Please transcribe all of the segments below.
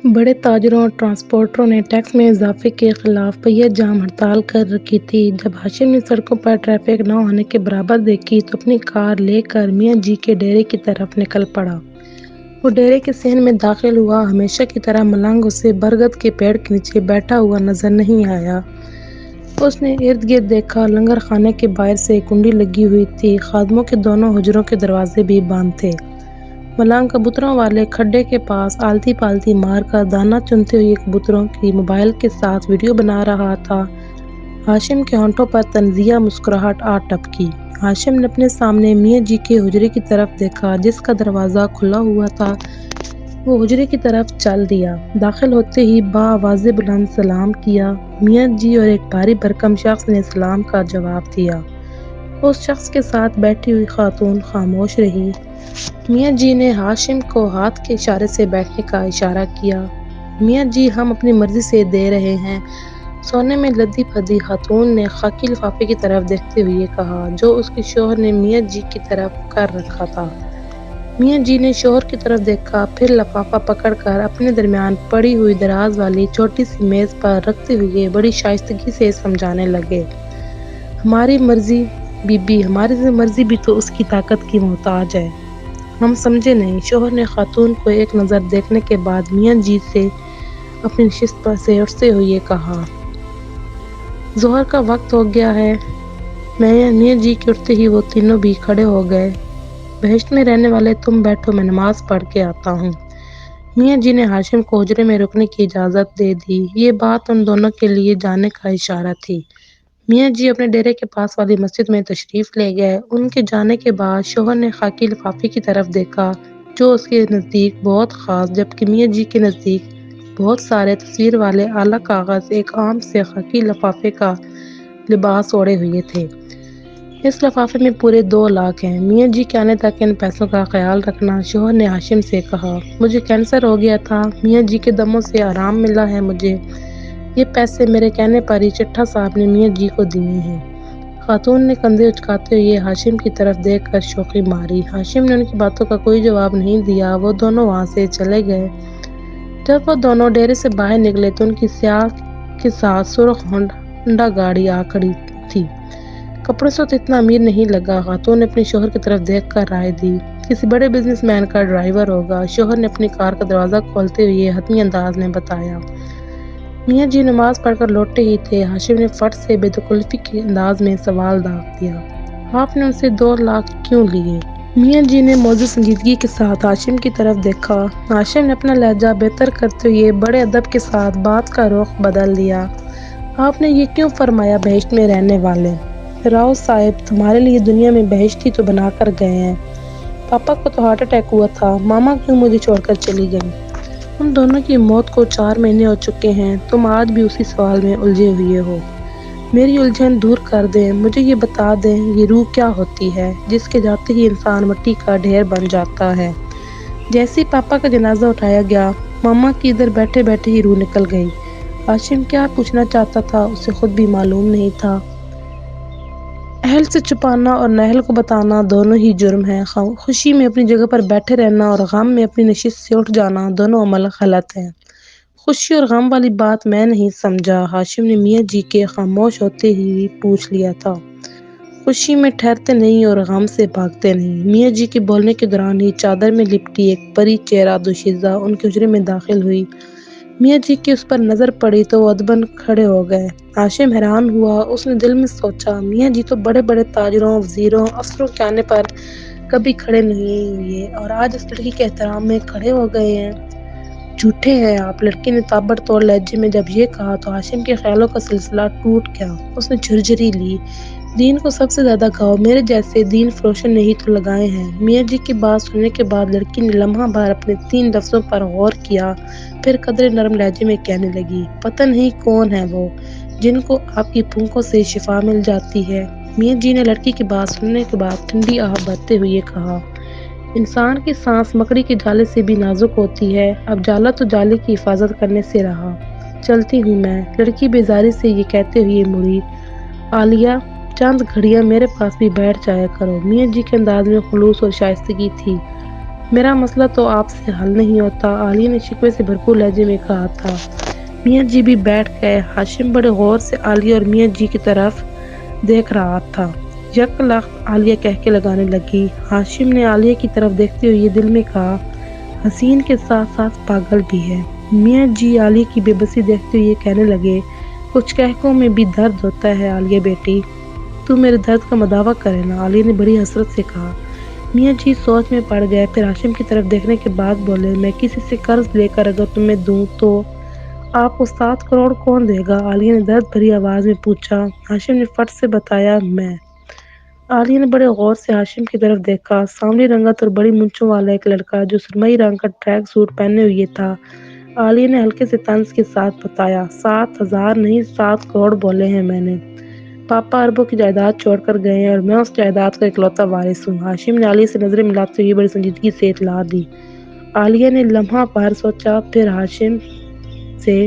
بڑے تاجروں اور ٹرانسپورٹروں نے ٹیکس میں اضافے کے خلاف پہیہ جام ہڑتال کر رکھی تھی۔ جب ہاشم نے سڑکوں پر ٹریفک نہ ہونے کے برابر دیکھی تو اپنی کار لے کر میاں جی کے ڈیرے کی طرف نکل پڑا۔ وہ ڈیرے کے صحن میں داخل ہوا۔ ہمیشہ کی طرح ملنگ اسے برگد کے پیڑ کے نیچے بیٹھا ہوا نظر نہیں آیا۔ اس نے ارد گرد دیکھا۔ لنگر خانے کے باہر سے کنڈی لگی ہوئی تھی۔ خادموں کے دونوں حجروں کے دروازے بھی بند تھے۔ ملنگ کبوتروں والے کھڈے کے پاس آلتی پالتی مار کر دانہ چنتے ہوئے کبوتروں کی موبائل کے ساتھ ویڈیو بنا رہا تھا۔ ہاشم کے ہونٹوں پر طنزیہ مسکراہٹ آ ٹپکی۔ ہاشم نے اپنے سامنے میاں جی کے حجرے کی طرف دیکھا جس کا دروازہ کھلا ہوا تھا۔ وہ حجرے کی طرف چل دیا۔ داخل ہوتے ہی بآواز بلند سلام کیا۔ میاں جی اور ایک بھاری بھرکم شخص نے سلام کا جواب دیا۔ اس شخص کے ساتھ بیٹھی ہوئی خاتون خاموش رہی۔ میاں جی نے ہاشم کو ہاتھ کے اشارے سے بیٹھنے کا اشارہ کیا۔ میاں جی ہم اپنی مرضی سے دے رہے ہیں، سونے میں لدی پھدی خاتون نے خاکی لفافے کی طرف دیکھتے ہوئے کہا جو اس کے شوہر نے میاں جی کی طرف کر رکھا تھا۔ میاں جی نے شوہر کی طرف دیکھا، پھر لفافہ پکڑ کر اپنے درمیان پڑی ہوئی دراز والی چھوٹی سی میز پر رکھتے ہوئے بڑی شائستگی سے سمجھانے لگے، ہماری مرضی بی بی، ہماری مرضی بھی تو اس کی طاقت کی محتاج ہے۔ ہم سمجھے نہیں۔ شوہر نے خاتون کو ایک نظر دیکھنے کے بعد میاں جی سے اپنی نشست پر سے اٹھتے ہوئے کہا، ظہر کا وقت ہو گیا ہے۔ میاں جی کے اٹھتے ہی وہ تینوں بھی کھڑے ہو گئے۔ بہشت میں رہنے والے تم بیٹھو، میں نماز پڑھ کے آتا ہوں۔ میاں جی نے ہاشم کو حجرے میں رکنے کی اجازت دے دی۔ یہ بات ان دونوں کے لیے جانے کا اشارہ تھی۔ میاں جی اپنے ڈیرے کے پاس والی مسجد میں تشریف لے گئے۔ ان کے جانے کے بعد شوہر نے خاکی لفافے کی طرف دیکھا جو اس کے نزدیک بہت خاص، جبکہ میاں جی کے نزدیک بہت سارے تصویر والے اعلیٰ کاغذ ایک عام سے خاکی لفافے کا لباس اوڑھے ہوئے تھے۔ اس لفافے میں پورے 2 لاکھ ہیں۔ میاں جی کے آنے تک ان پیسوں کا خیال رکھنا۔ شوہر نے ہاشم سے کہا، مجھے کینسر ہو گیا تھا، میاں جی کے دموں سے آرام ملا ہے مجھے۔ یہ پیسے میرے کہنے پر ہی چٹھا صاحب نے میاں جی کو دیے ہیں۔ خاتون نے کندھے اچکاتے ہوئے ہاشم کی طرف دیکھ کر شوخی ماری۔ ہاشم نے ان کی باتوں کا کوئی جواب نہیں دیا۔ وہ دونوں وہاں سے چلے گئے۔ جب وہ دونوں ڈیرے سے باہر نکلے تو ان کی سیاہ کے ساتھ سرخ ہونڈا گاڑی آ کھڑی تھی۔ کپڑوں سے تو اتنا امیر نہیں لگا۔ خاتون نے اپنے شوہر کی طرف دیکھ کر رائے دی، کسی بڑے بزنس مین کا ڈرائیور ہوگا۔ شوہر نے اپنی کار کا دروازہ کھولتے ہوئے حتمی انداز میں بتایا۔ میاں جی نماز پڑھ کر لوٹے ہی تھے۔ ہاشم نے فٹ سے بے تکلفی کے انداز میں سوال داغ دیا، آپ نے ان سے 2 لاکھ کیوں لیے؟ میاں جی نے موزوں سنجیدگی کے ساتھ ہاشم کی طرف دیکھا۔ ہاشم نے اپنا لہجہ بہتر کرتے ہوئے بڑے ادب کے ساتھ بات کا رخ بدل دیا، آپ نے یہ کیوں فرمایا بہشت میں رہنے والے؟ راؤ صاحب تمہارے لیے دنیا میں بہشت ہی تو بنا کر گئے ہیں۔ پاپا کو تو ہارٹ اٹیک ہوا تھا، ماما کیوں مجھے چھوڑ کر چلی گئیں؟ ان دونوں کی موت کو 4 مہینے ہو چکے ہیں، تم آج بھی اسی سوال میں الجھے ہوئے ہو۔ میری الجھن دور کر دیں، مجھے یہ بتا دیں یہ روح کیا ہوتی ہے جس کے جاتے ہی انسان مٹی کا ڈھیر بن جاتا ہے؟ جیسے پاپا کا جنازہ اٹھایا گیا، ماما کی ادھر بیٹھے بیٹھے ہی روح نکل گئی۔ ہاشم کیا پوچھنا چاہتا تھا اسے خود بھی معلوم نہیں تھا۔ اہل سے چھپانا اور نااہل کو بتانا دونوں ہی جرم ہیں۔ خوشی میں اپنی جگہ پر بیٹھے رہنا اور غم میں اپنی نشست سے اٹھ جانا دونوں عمل غلط ہیں۔ خوشی اور غم والی بات میں نہیں سمجھا، ہاشم نے میاں جی کے خاموش ہوتے ہی پوچھ لیا تھا۔ خوشی میں ٹھہرتے نہیں اور غم سے بھاگتے نہیں۔ میاں جی کے بولنے کے دوران ہی چادر میں لپٹی ایک پری چہرہ دوشیزہ ان کے حجرے میں داخل ہوئی۔ میاں جی کی اس پر نظر پڑی تو وہ ادباً کھڑے ہو گئے۔ ہاشم حیران ہوا۔ اس نے دل میں سوچا، میاں جی تو بڑے بڑے تاجروں، وزیروں، افسروں کے آنے پر کبھی کھڑے نہیں ہوئے اور آج اس لڑکی کے احترام میں کھڑے ہو گئے ہیں۔ جھوٹے ہیں آپ، لڑکی نے تابڑ توڑ لہجے میں جب یہ کہا تو ہاشم کے خیالوں کا سلسلہ ٹوٹ گیا۔ اس نے جھرجھری لی، دین کو سب سے زیادہ گھاؤ میرے جیسے دین فروشوں نے ہی تو لگائے ہیں۔ میاں جی کی بات سننے کے بعد لڑکی نے لمحہ بھر اپنے 3 لفظوں پر غور کیا، پھر قدرے نرم لہجے میں کہنے لگی، پتہ نہیں کون ہیں وہ جن کو آپ کی پھونکوں سے شفا مل جاتی ہے؟ میاں جی نے لڑکی کی بات سننے کے بعد ٹھنڈی آہ بھرتے ہوئے کہا، انسان کی سانس مکڑی کے جالے سے بھی نازک ہوتی ہے، اب جالا تو جالے کی حفاظت کرنے سے رہا، چلتی ہوں میں۔ لڑکی بیزاری سے یہ کہتے ہوئے مڑی، عالیہ چند گھڑیاں میرے پاس بھی بیٹھ جایا کرو۔ میاں جی کے انداز میں خلوص اور شائستگی تھی۔ میرا مسئلہ تو آپ سے حل نہیں ہوتا، عالیہ نے شکوے سے بھرپور لہجے میں کہا تھا۔ میاں جی بھی بیٹھ گئے۔ ہاشم بڑے غور سے عالیہ اور میاں جی کی طرف دیکھ رہا تھا۔ یک لخت عالیہ کہکے لگانے لگی۔ ہاشم نے عالیہ کی طرف دیکھتے ہوئے دل میں کہا، حسین کے ساتھ ساتھ پاگل بھی ہے۔ میاں جی عالیہ کی بے بسی دیکھتے ہوئے کہنے لگے، کچھ کہکوں میں بھی درد ہوتا ہے عالیہ بیٹی، تو میرے درد کا مداوع کرے نا، عالیہ نے بڑی حسرت سے کہا۔ میاں جی سوچ میں پڑ گئے، پھر ہاشم کی طرف دیکھنے کے بعد بولے، میں کسی سے قرض لے کر اگر تمہیں دوں تو آپ کو 7 کروڑ کون دے گا؟ عالیہ نے درد بھری آواز میں پوچھا۔ ہاشم نے فٹ سے بتایا، میں۔ عالیہ نے بڑے غور سے ہاشم کی طرف دیکھا۔ سانولی رنگت اور بڑی مونچھوں والا ایک لڑکا جو سرمئی رنگ کا ٹریک سوٹ پہنے ہوئے تھا۔ عالیہ نے ہلکے سے طنز کے ساتھ بتایا، 7,000 نہیں 7 کروڑ بولے ہیں میں نے۔ پاپا اربوں کی جائیداد چھوڑ کر گئے ہیں اور میں اس جائیداد کا اکلوتا وارث ہوں۔ ہاشم نے عالیہ سے نظریں ملاتے ہوئے بڑی سنجیدگی سے اطلاع دی۔ عالیہ نے لمحہ بھر سوچا، پھر ہاشم سے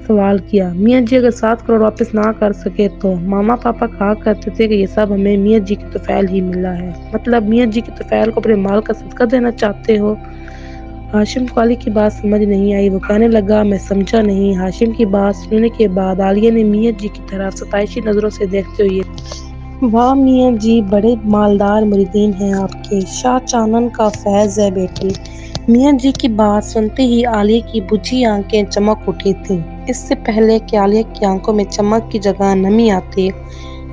سوال کیا، میاں جی اگر 7 کروڑ واپس نہ کر سکے تو؟ ماما پاپا کہا کرتے تھے کہ یہ سب ہمیں میاں جی کے طفیل ہی ملا ہے۔ مطلب میاں جی کے طفیل کو اپنے مال کا صدقہ دینا چاہتے ہو؟ ہاشم کو عالیہ کی بات سمجھ نہیں آئی۔ وہ کہنے لگا، میں سمجھا نہیں۔ ہاشم کی بات سننے کے بعد عالیہ نے میاں جی کی طرف ستائشی نظروں سے دیکھتے ہوئے، واہ میاں جی، بڑے مالدار مریدین ہیں آپ کے، شاہ چانن کا فیض ہے بیٹی۔ میاں جی کی بات سنتے ہی عالیہ کی بجھی آنکھیں چمک اٹھی تھیں۔ اس سے پہلے کہ عالیہ کی آنکھوں میں چمک کی جگہ نمی آتی،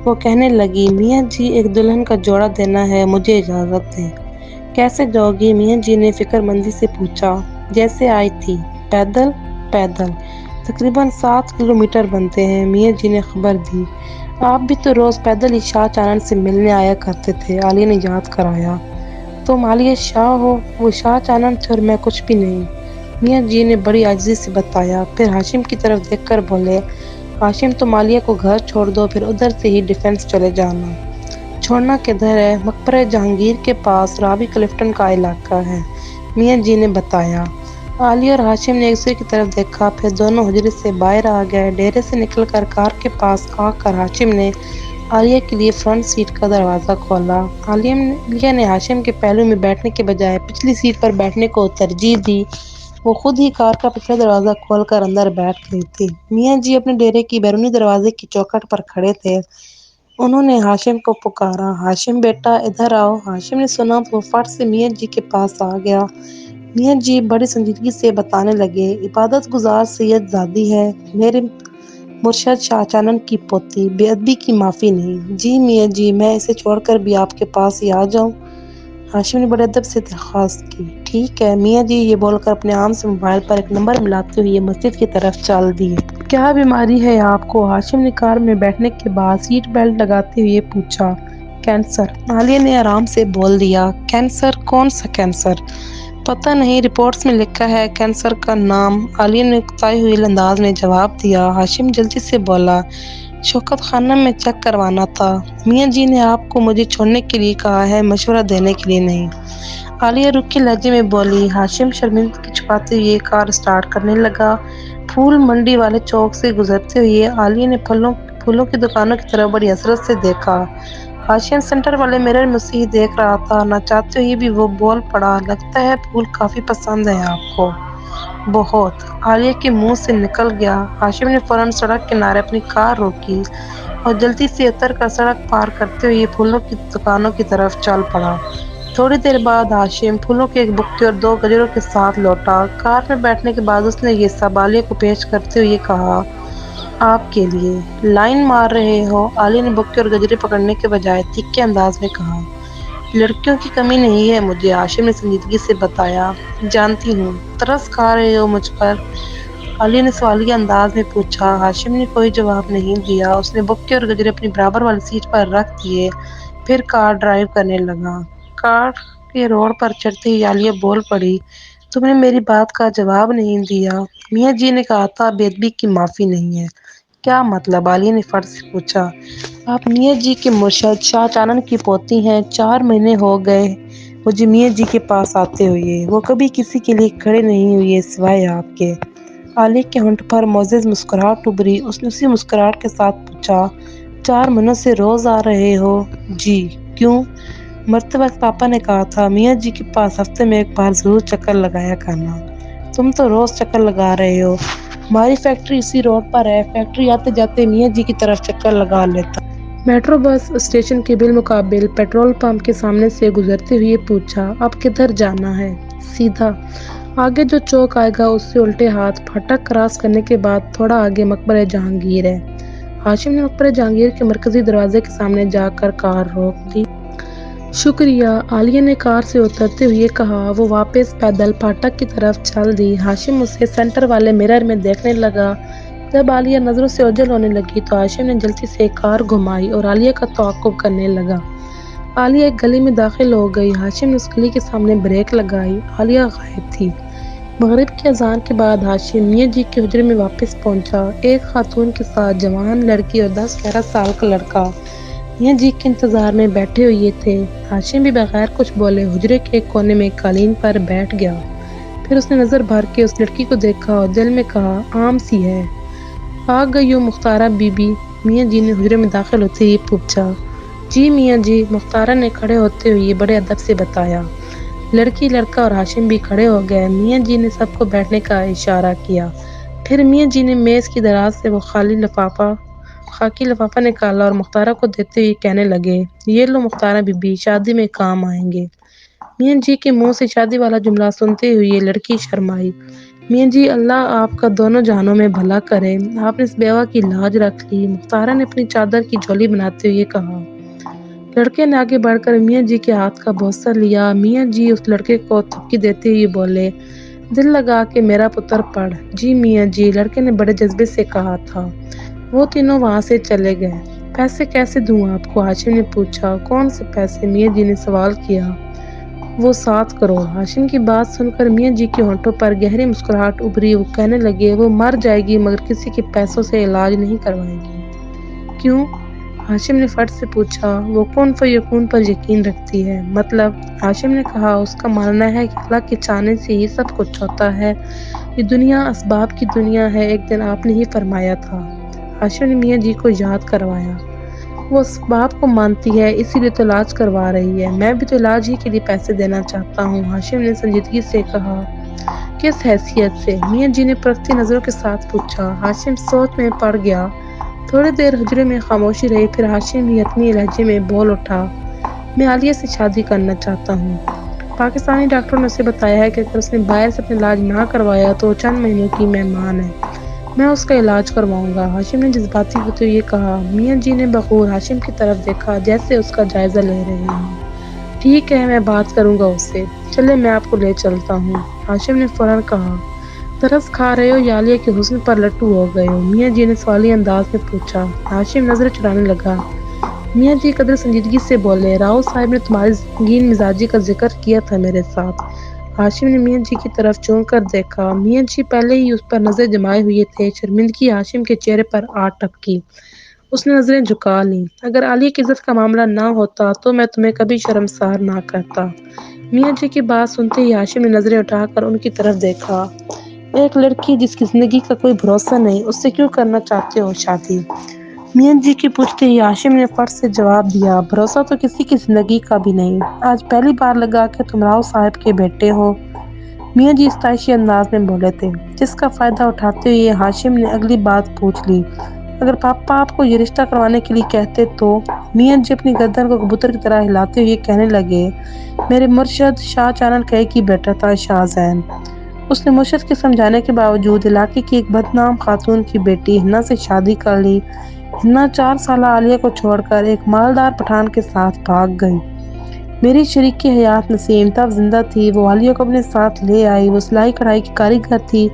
وہ کہنے لگی، میاں جی ایک دلہن کا جوڑا دینا ہے، مجھے اجازت دیں۔ کیسے جاؤ گی؟ میاں جی نے فکر مندی سے پوچھا۔ جیسے آئی تھی، پیدل؟ پیدل تقریباً 7 کلومیٹر بنتے ہیں، میاں جی نے خبر دی۔ آپ بھی تو روز پیدل ہی شاہ چانن سے ملنے آیا کرتے تھے، عالیہ نے یاد کرایا۔ تم عالیہ شاہ ہو، وہ شاہ چانن تھے اور میں کچھ بھی نہیں، میاں جی نے بڑی عاجزی سے بتایا۔ پھر ہاشم کی طرف دیکھ کر بولے، ہاشم تم عالیہ کو گھر چھوڑ دو، پھر ادھر سے ہی ڈیفنس چلے جانا۔ چھوڑنا کدھر ہے؟ مقبرہ جہانگیر کے پاس راوی کلفٹن کا علاقہ ہے، میاں جی نے بتایا۔ عالیہ اور ہاشم نے ایک دوسرے کی طرف دیکھا، پھر دونوں حجرے سے باہر آ گئے۔ ڈیرے سے نکل کر کار کے پاس آ کر ہاشم نے عالیہ کے لیے فرنٹ سیٹ کا دروازہ کھولا۔ عالیہ نے ہاشم کے پہلو میں بیٹھنے کے بجائے پچھلی سیٹ پر بیٹھنے کو ترجیح دی۔ وہ خود ہی کار کا پچھلا دروازہ کھول کر اندر بیٹھ گئی تھی۔ میاں جی اپنے ڈیرے کی بیرونی دروازے کی چوکھٹ پر کھڑے تھے۔ انہوں نے ہاشم کو پکارا، ہاشم بیٹا ادھر آؤ۔ ہاشم نے سنا تو وہ فٹ سے میاں جی کے پاس آ گیا۔ میاں جی بڑی سنجیدگی سے بتانے لگے، عبادت گزار سید زادی ہے، میرے مرشد شاہ چانن کی پوتی، بے ادبی کی معافی نہیں۔ جی میاں جی، میں اسے چھوڑ کر بھی آپ کے پاس ہی آ جاؤں؟ ہاشم نے بڑے ادب سے درخواست کی۔ ٹھیک ہے میاں جی، یہ بول کر اپنے آن سے موبائل پر ایک نمبر ملاتے ہوئے مسجد کی طرف چل دیے۔ کیا بیماری ہے آپ کو؟ ہاشم نے کار میں بیٹھنے کے بعد سیٹ بیلٹ لگاتے ہوئے پوچھا۔ کینسر، عالیہ نے آرام سے بول دیا۔ کینسر؟ کون سا کینسر؟ پتہ نہیں، رپورٹس میں لکھا ہے کینسر کا نام، عالیہ نے اکتائے ہوئے انداز میں جواب دیا۔ ہاشم جلدی سے بولا، شوکت خانہ میں چیک کروانا تھا۔ میاں جی نے آپ کو مجھے چھوڑنے کے لیے کہا ہے، مشورہ دینے کے لیے نہیں، عالیہ رکھے لہجے میں بولی۔ ہاشم شرمندگی چھپاتے ہوئے کار سٹارٹ کرنے لگا۔ پھول منڈی والے چوک سے گزرتے ہوئے عالیہ نے پھولوں کی دکانوں کی طرف بڑی حسرت سے دیکھا۔ ہاشم سینٹر والے مرر میں اسے ہی دیکھ رہا تھا۔ نہ چاہتے ہوئے بھی وہ بول پڑا، لگتا ہے پھول کافی پسند ہیں آپ کو۔ بہت، عالیہ کے منہ سے نکل گیا۔ ہاشم نے فوراً سڑک کنارے اپنی کار روکی اور جلدی سے اتر کر سڑک پار کرتے ہوئے پھولوں کی دکانوں کی طرف چل پڑا۔ تھوڑی دیر بعد ہاشم پھولوں کے ایک بکے اور 2 گجروں کے ساتھ لوٹا۔ کار میں بیٹھنے کے بعد اس نے یہ سب عالیہ کو پیش کرتے ہوئے کہا، آپ کے لیے۔ لائن مار رہے ہو؟ عالیہ نے بکے اور گجرے پکڑنے کے بجائے تیکھے انداز میں کہا۔ لڑکیوں کی کمی نہیں ہے مجھے، ہاشم نے سنجیدگی سے بتایا۔ جانتی ہوں، ترس کھا رہے ہو مجھ پر؟ عالیہ نے سوالیہ انداز میں پوچھا۔ ہاشم نے کوئی جواب نہیں دیا۔ اس نے بکے اور گجرے اپنی برابر والی سیٹ پر رکھ دیے، پھر کار ڈرائیو کرنے لگا۔ کار کے روڈ پر چڑھتے ہی عالیہ بول پڑی، تم نے میری بات کا جواب نہیں دیا۔ میاں جی نے کہا تھا بے ادبی کی معافی نہیں ہے۔ کیا مطلب؟ عالیہ نے فٹ سے پوچھا۔ آپ میاں جی کے مرشد شاہ چانن کی پوتی ہیں۔ 4 مہینے ہو گئے مجھے میاں جی کے پاس آتے ہوئے، وہ کبھی کسی کے لیے کھڑے نہیں ہوئے سوائے آپ کے۔ عالیہ کے ہونٹ پر معزز مسکراہٹ ابھری۔ اس نے اسی مسکراہٹ کے ساتھ پوچھا، 4 مہینوں سے روز آ رہے ہو؟ جی۔ کیوں؟ مرتبہ پاپا نے کہا تھا میاں جی کے پاس ہفتے میں ایک بار ضرور چکر لگایا کرنا۔ تم تو روز چکر لگا رہے ہو۔ ہماری فیکٹری اسی روڈ پر ہے، فیکٹری آتے جاتے میاں جی کی طرف چکر لگا لیتا۔ میٹرو بس اسٹیشن کے بالمقابل پیٹرول پمپ کے سامنے سے گزرتے ہوئے پوچھا، اب کدھر جانا ہے؟ سیدھا۔ آگے جو چوک آئے گا اس سے الٹے ہاتھ پھاٹک کراس کرنے کے بعد تھوڑا آگے مقبرہ جہانگیر ہے۔ ہاشم نے مقبرہ جہانگیر کے مرکزی دروازے کے سامنے جا کر کار روک لی۔ شکریہ، عالیہ نے کار سے اترتے ہوئے کہا۔ وہ واپس پیدل پھاٹک کی طرف چل دی۔ ہاشم اسے سینٹر والے مرر میں دیکھنے لگا۔ جب عالیہ نظروں سے اوجھل ہونے لگی تو ہاشم نے جلدی سے کار گھمائی اور عالیہ کا تعاقب کرنے لگا۔ عالیہ ایک گلی میں داخل ہو گئی۔ ہاشم نے اس گلی کے سامنے بریک لگائی۔ عالیہ غائب تھی۔ مغرب کی اذان کے بعد ہاشم میاں جی کے حجرے میں واپس پہنچا۔ ایک خاتون کے ساتھ جوان لڑکی اور 10-11 سال کا لڑکا میاں جی کے انتظار میں بیٹھے ہوئے تھے۔ ہاشم بھی بغیر کچھ بولے حجرے کے ایک کونے میں قالین پر بیٹھ گیا۔ پھر اس نے نظر بھر کے اس لڑکی کو دیکھا اور دل میں کہا، عام سی ہے۔ آ گئی ہو مختارہ بی بی؟ میاں جی نے حجرے میں داخل ہوتے ہی پوچھا۔ جی میاں جی، مختارہ نے کھڑے ہوتے ہوئے بڑے ادب سے بتایا۔ لڑکی، لڑکا اور ہاشم بھی کھڑے ہو گئے۔ میاں جی نے سب کو بیٹھنے کا اشارہ کیا۔ پھر میاں جی نے میز کی دراز سے وہ خاکی لفافہ نکالا اور مختارہ کو دیتے ہوئے کہنے لگے، یہ لو مختارہ بی بی، شادی میں کام آئیں گے۔ میاں جی کے منہ سے شادی والا جملہ سنتے ہوئے لڑکی شرمائی۔ میاں جی، اللہ آپ کا دونوں جہانوں میں بھلا کرے، آپ نے اس بیوہ کی لاج رکھ لی، مختارہ نے اپنی چادر کی جھولی بناتے ہوئے کہا۔ لڑکے نے آگے بڑھ کر میاں جی کے ہاتھ کا بوسہ لیا۔ میاں جی اس لڑکے کو تھپکی دیتے ہوئے بولے، دل لگا کے میرا پتر پڑھ۔ جی میاں جی، لڑکے نے بڑے جذبے سے کہا تھا۔ وہ تینوں وہاں سے چلے گئے۔ پیسے کیسے دوں آپ کو؟ ہاشم نے پوچھا۔ کون سے پیسے؟ میاں جی نے سوال کیا۔ وہ 7 کروڑ۔ ہاشم کی بات سن کر میاں جی کے ہونٹوں پر گہری مسکراہٹ ابھری۔ وہ کہنے لگے، وہ مر جائے گی مگر کسی کے پیسوں سے علاج نہیں کروائے گی۔ کیوں؟ ہاشم نے فٹ سے پوچھا۔ وہ کن فیکون پر یقین رکھتی ہے۔ مطلب؟ ہاشم نے کہا، اس کا ماننا ہے کہ اللہ کے چاہنے سے ہی سب کچھ ہوتا ہے، یہ دنیا اسباب کی دنیا ہے، ایک دن آپ نے ہی فرمایا تھا۔ ہاشم نے میاں جی کو یاد کروایا۔ وہ اسباب کو مانتی ہے اسی لیے تو علاج کروا رہی ہے، میں بھی تو علاج ہی کے لیے پیسے دینا چاہتا ہوں۔ ہاشم نے سنجیدگی سے کہا۔ کس حیثیت سے؟ میاں جی نے پرکھتی نظروں کے ساتھ پوچھا۔ ہاشم سوچ میں پڑ گیا۔ تھوڑی دیر حجرے میں خاموشی رہی، پھر ہاشم ہی اپنی لہجے میں بول اٹھا، میں عالیہ سے شادی کرنا چاہتا ہوں۔ پاکستانی ڈاکٹروں نے اسے بتایا ہے کہ اگر اس نے باہر سے اپنا علاج نہ کروایا تو وہ چند مہینوں کی مہمان ہے، میں اس کا علاج کرواؤں گا۔ ہاشم نے جذباتی ہوتے ہوئے کہا۔ میاں جی نے بغور ہاشم کی طرف دیکھا جیسے اس کا جائزہ لے رہے ہوں۔ ٹھیک ہے، میں بات کروں گا اس سے، چلے میں آپ کو لے چلتا ہوں۔ ہاشم نے فوراً کہا۔ ترس کھا رہے ہو یا عالیہ کے حسن پر لٹو ہو گئے ہو؟ میاں جی نے سوالی انداز میں پوچھا۔ ہاشم نظریں چرانے لگا۔ میاں جی قدر سنجیدگی سے بولے، راؤ صاحب نے تمہاری سنگین مزاجی کا ذکر کیا تھا میرے ساتھ۔ ہاشم نے میاں جی کی طرف چونک کر دیکھا۔ میاں جی پہلے ہی اس پر نظر جمائے ہوئے تھے۔ شرمندگی ہاشم کے چہرے پر آ ٹپکی۔ اس نے نظریں جھکا لیں۔ اگر عالیہ کی عزت کا معاملہ نہ ہوتا تو میں تمہیں کبھی شرمسار نہ کرتا۔ میاں جی کی بات سنتے ہی ہاشم نے نظریں اٹھا کر ان کی طرف دیکھا۔ ایک لڑکی جس کی زندگی کا کوئی بھروسہ نہیں، اس سے کیوں کرنا چاہتے ہو شادی؟ میاں جی کی پوچھتے ہی ہاشم نے فٹ سے جواب دیا، بھروسہ تو کسی کی زندگی کا بھی نہیں، آج پہلی بار لگا کہ تم راؤ صاحب کے بیٹے ہو۔ میاں جی استائشی انداز میں بولے تھے، جس کا فائدہ اٹھاتے ہوئے ہاشم نے اگلی بات پوچھ لی، اگر پاپا آپ کو یہ رشتہ کروانے کے لیے کہتے تو؟ میاں جی اپنی گردن کو کبوتر کی طرح ہلاتے ہوئے کہنے لگے، میرے مرشد شاہ چانن کہے کی بیٹا تھا شاہ زین۔ اس نے مرشد کے سمجھانے کے باوجود علاقے کی ایک بدنام خاتون کی بیٹی ہنا سے شادی کر لی۔ ہنا 4 سالہ عالیہ کو چھوڑ کر ایک مالدار پٹھان کے ساتھ بھاگ گئی۔ میری شریک حیات نسیم تب زندہ تھی، وہ عالیہ کو اپنے ساتھ لے آئی۔ وہ سلائی کڑھائی کی کاریگر تھی۔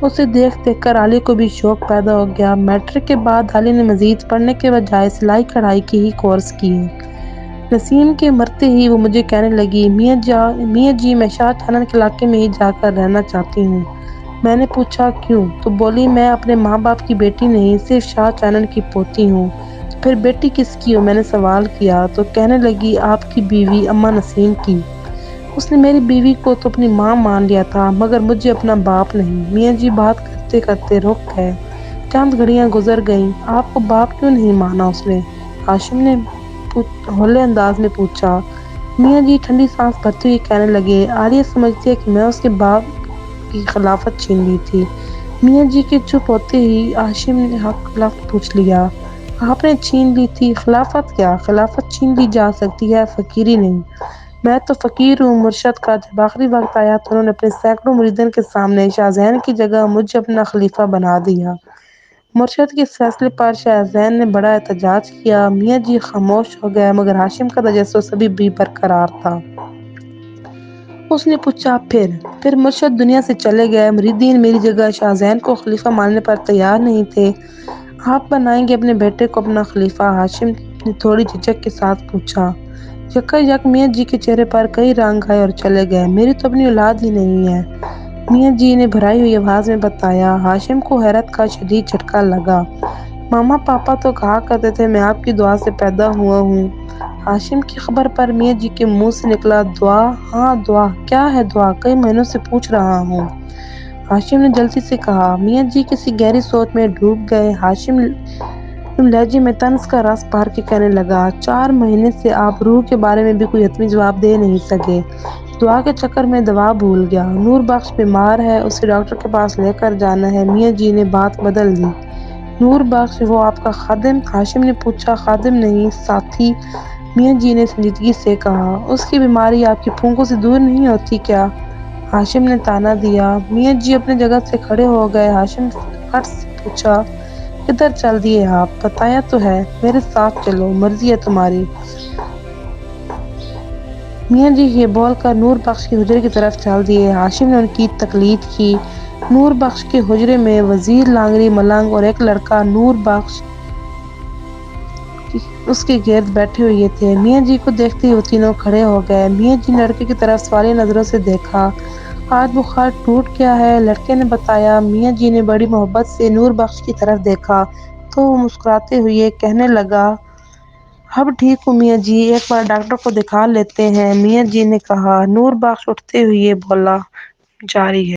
اسے دیکھ دیکھ کر عالیہ کو بھی شوق پیدا ہو گیا۔ میٹرک کے بعد عالیہ نے مزید پڑھنے کے بجائے سلائی کڑھائی کے ہی کورس کیے۔ نسیم کے مرتے ہی وہ مجھے کہنے لگی، میاں جی میں شاہ چانن کے علاقے میں ہی جا کر رہنا چاہتی ہوں۔ میں نے پوچھا کیوں؟ تو بولی، میں اپنے ماں باپ کی بیٹی نہیں، صرف شاہ چانن کی پوتی ہوں۔ تو پھر بیٹی کس کی ہو؟ میں نے سوال کیا تو کہنے لگی، آپ کی بیوی اما نسیم کی۔ اس نے میری بیوی کو تو اپنی ماں مان لیا تھا مگر مجھے اپنا باپ نہیں۔ میاں جی بات کرتے کرتے رک گئے۔ چند گھڑیاں گزر گئیں۔ آپ کو باپ کیوں نہیں مانا اس نے؟ ہاشم نے ہولے انداز میں پوچھا۔ میاں جی ٹھنڈی سانس بھرتے ہوئے کہنے لگے، عالیہ سمجھتی ہے کہ میں اس کے باپ کی خلافت چھین لی تھی۔ میاں جی کے چپ ہوتے ہی ہاشم نے خلافت پوچھ لیا، آپ نے چھین لی تھی؟ خلافت کیا؟ خلافت چھین لی جا سکتی ہے، فقیری نہیں۔ میں تو فقیر ہوں مرشد کا۔ جب آخری وقت آیا تو انہوں نے اپنے سینکڑوں مریدین کے سامنے شاہ زین کی جگہ مجھے اپنا خلیفہ بنا دیا۔ مرشد کے اس فیصلے پر شاہ زین نے بڑا احتجاج کیا۔ میاں جی خاموش ہو گئے، مگر ہاشم کا تجسس ابھی بھی برقرار تھا۔ اس نے پوچھا، پھر مرشد دنیا سے چلے گئے، مریدین میری جگہ شاہ زین کو خلیفہ ماننے پر تیار نہیں تھے، آپ بنائیں گے اپنے بیٹے کو اپنا خلیفہ؟ ہاشم نے تھوڑی جھجک کے ساتھ پوچھا۔ یکا یک میاں جی کے چہرے پر کئی رنگ آئے اور چلے گئے۔ میری تو اپنی اولاد ہی نہیں ہے، میاں جی نے بھرائی ہوئی آواز میں بتایا۔ ہاشم کو حیرت کا شدید جھٹکا لگا۔ ماما پاپا تو کہا کرتے تھے میں آپ کی دعا سے پیدا ہوا ہوں۔ ہاشم کی خبر پر میاں جی کے منہ سے نکلا، دعا؟ ہاں دعا، کیا ہے دعا؟ کئی مہینوں سے پوچھ رہا ہوں، ہاشم نے جلدی سے کہا۔ میاں جی کسی گہری سوچ میں ڈوب گئے۔ ہاشم لہجے میں طنز کا رس بھر کے کہنے لگا، 4 مہینے سے آپ روح کے بارے میں بھی کوئی حتمی جواب دے نہیں سکے، دعا کے چکر میں دوا بھول گیا۔ نور بخش بیمار ہے، اسے ڈاکٹر کے پاس لے کر جانا ہے۔ میاں جی نے بات بدل دی۔ نور بخش وہ آپ کا خادم؟ ہاشم نے پوچھا۔ خادم نہیں، ساتھی، میاں جی نے سنجیدگی سے کہا۔ اس کی بیماری آپ کی پھونکوں سے دور نہیں ہوتی کیا؟ ہاشم نے طعنہ دیا۔ میاں جی اپنی جگہ سے کھڑے ہو گئے۔ ہاشم نے ہٹ سے پوچھا، کدھر چل دیے آپ؟ بتایا تو ہے، میرے ساتھ چلو، مرضی ہے تمہاری۔ میاں جی یہ بول کر نور بخش کے حجرے کی طرف چل دیے۔ ہاشم نے ان کی تقلید کی۔ نور بخش کے حجرے میں وزیر، لانگڑی، ملنگ اور ایک لڑکا نور بخش اس کے گرد بیٹھے ہوئے تھے۔ میاں جی کو دیکھتے ہی وہ تینوں کھڑے ہو گئے۔ میاں جی نے لڑکے کی طرف سوالیہ نظروں سے دیکھا۔ آج بخار ٹوٹ گیا ہے، لڑکے نے بتایا۔ میاں جی نے بڑی محبت سے نور بخش کی طرف دیکھا تو وہ مسکراتے ہوئے کہنے لگا، اب ٹھیک ہوں میاں جی، ایک بار ڈاکٹر کو دکھا لیتے ہیں۔ میاں جی نے کہا۔ نور بخش اٹھتے ہوئے بولا، جاری ہے۔